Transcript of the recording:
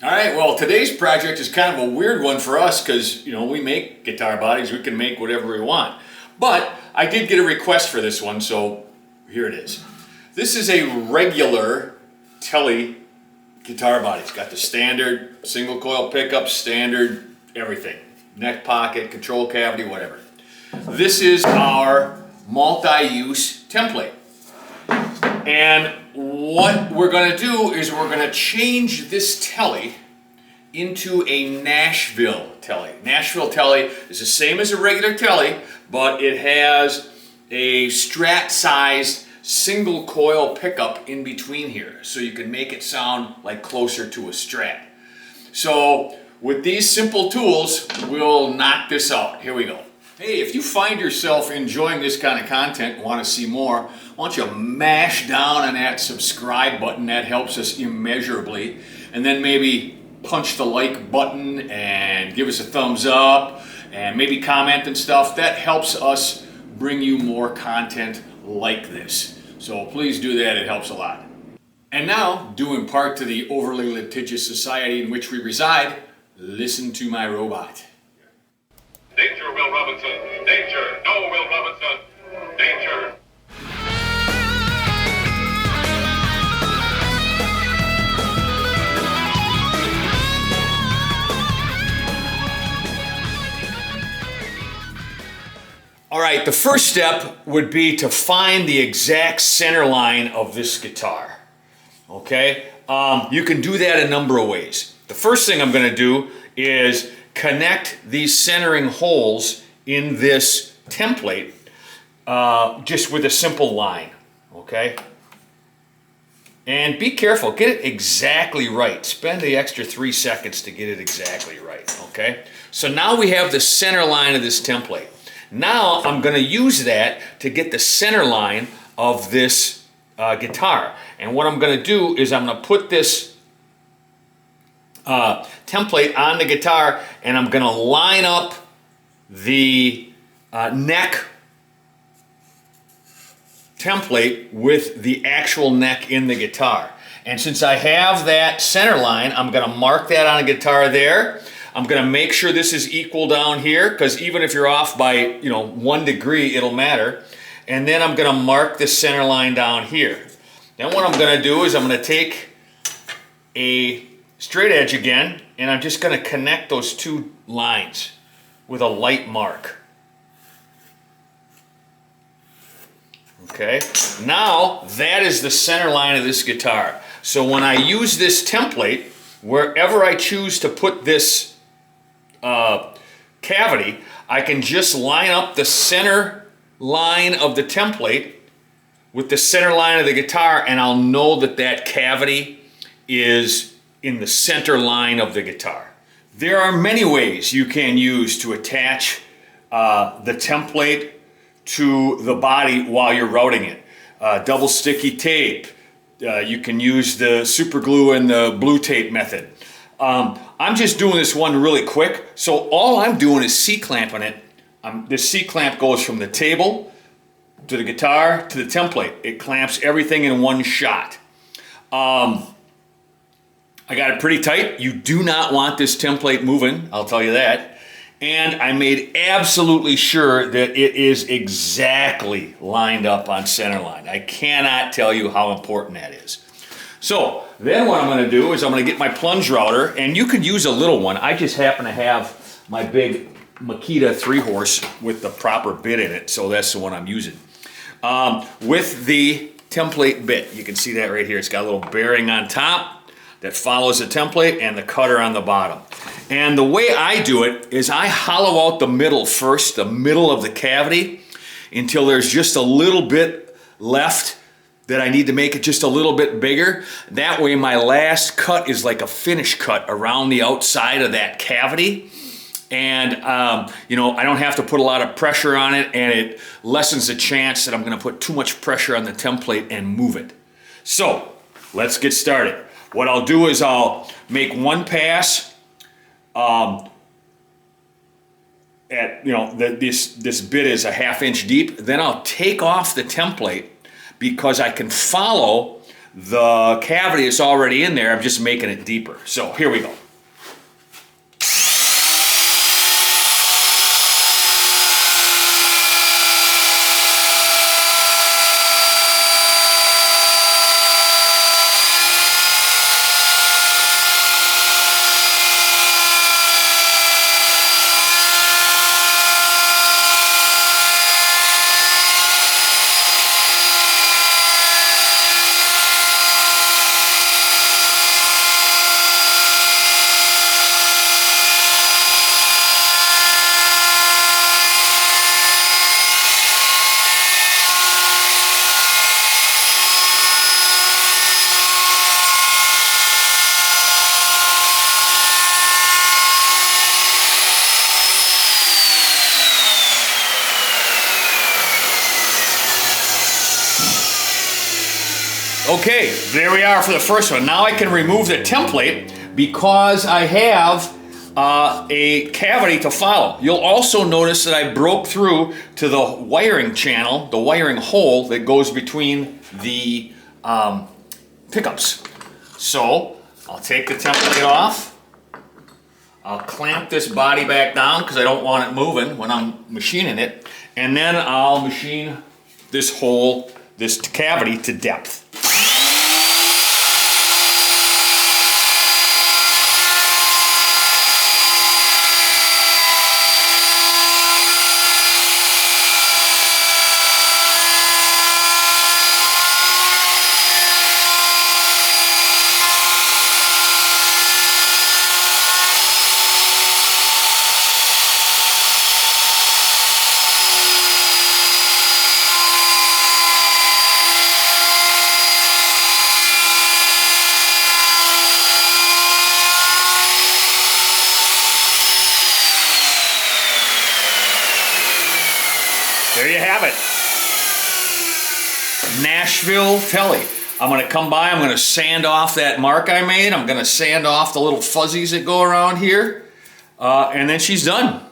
All right, well, today's project is kind of a weird one for us because, we make guitar bodies, we can make whatever we want. But I did get a request for this one, so here it is. This is a regular Tele guitar body. It's got the standard single coil pickup, standard everything. Neck pocket, control cavity, whatever. This is our multi-use template. And what we're going to do is we're going to change this Tele into a Nashville Tele. Nashville Tele is the same as a regular Tele, but it has a Strat-sized single coil pickup in between here, so you can make it sound like closer to a Strat. So with these simple tools, we'll knock this out. Here we go. Hey, if you find yourself enjoying this kind of content and want to see more, why don't you mash down on that subscribe button? That helps us immeasurably. And then maybe punch the like button and give us a thumbs up and maybe comment and stuff. That helps us bring you more content like this. So please do that, it helps a lot. And now, due in part to the overly litigious society in which we reside, listen to my robot. Danger, Will Robinson! Danger! No, Will Robinson! Danger! All right, the first step would be to find the exact center line of this guitar. Okay? You can do that a number of ways. The first thing I'm going to do is connect these centering holes in this template just with a simple line, okay? And be careful, get it exactly right. Spend the extra 3 seconds to get it exactly right, okay? So now we have the center line of this template. Now I'm going to use that to get the center line of this guitar. And what I'm going to do is I'm going to put this template on the guitar, and I'm going to line up the neck template with the actual neck in the guitar. And since I have that center line, I'm going to mark that on a guitar there. I'm going to make sure this is equal down here, because even if you're off by 1 degree, it'll matter. And then I'm going to mark the center line down here. Then what I'm going to do is I'm going to take a straight edge again, and I'm just going to connect those 2 lines with a light mark. Okay, now that is the center line of this guitar. So when I use this template, wherever I choose to put this cavity, I can just line up the center line of the template with the center line of the guitar, and I'll know that that cavity is in the center line of the guitar. There are many ways you can use to attach the template to the body while you're routing it. Double sticky tape. You can use the super glue and the blue tape method. I'm just doing this one really quick, so all I'm doing is C-clamping it. This C-clamp goes from the table to the guitar to the template. It clamps everything in one shot. I got it pretty tight. You do not want this template moving, I'll tell you that. And I made absolutely sure that it is exactly lined up on center line. I cannot tell you how important that is. So then what I'm going to do is I'm going to get my plunge router, and you could use a little one. I just happen to have my big Makita 3-horse with the proper bit in it, so that's the one I'm using. With the template bit, you can see that right here. It's got a little bearing on top that follows the template and the cutter on the bottom. And the way I do it is I hollow out the middle first, the middle of the cavity, until there's just a little bit left that I need to make it just a little bit bigger. That way my last cut is like a finish cut around the outside of that cavity. And I don't have to put a lot of pressure on it, and it lessens the chance that I'm going to put too much pressure on the template and move it. So let's get started. What I'll do is I'll make one pass at, this bit is a 1/2 inch deep. Then I'll take off the template because I can follow the cavity is already in there. I'm just making it deeper. So here we go. Okay, there we are for the first one. Now I can remove the template because I have a cavity to follow. You'll also notice that I broke through to the wiring channel, the wiring hole that goes between the pickups. So I'll take the template off. I'll clamp this body back down because I don't want it moving when I'm machining it. And then I'll machine this hole, this cavity to depth. There you have it. Nashville Tele. I'm going to come by, I'm going to sand off that mark I made. I'm going to sand off the little fuzzies that go around here. And then she's done.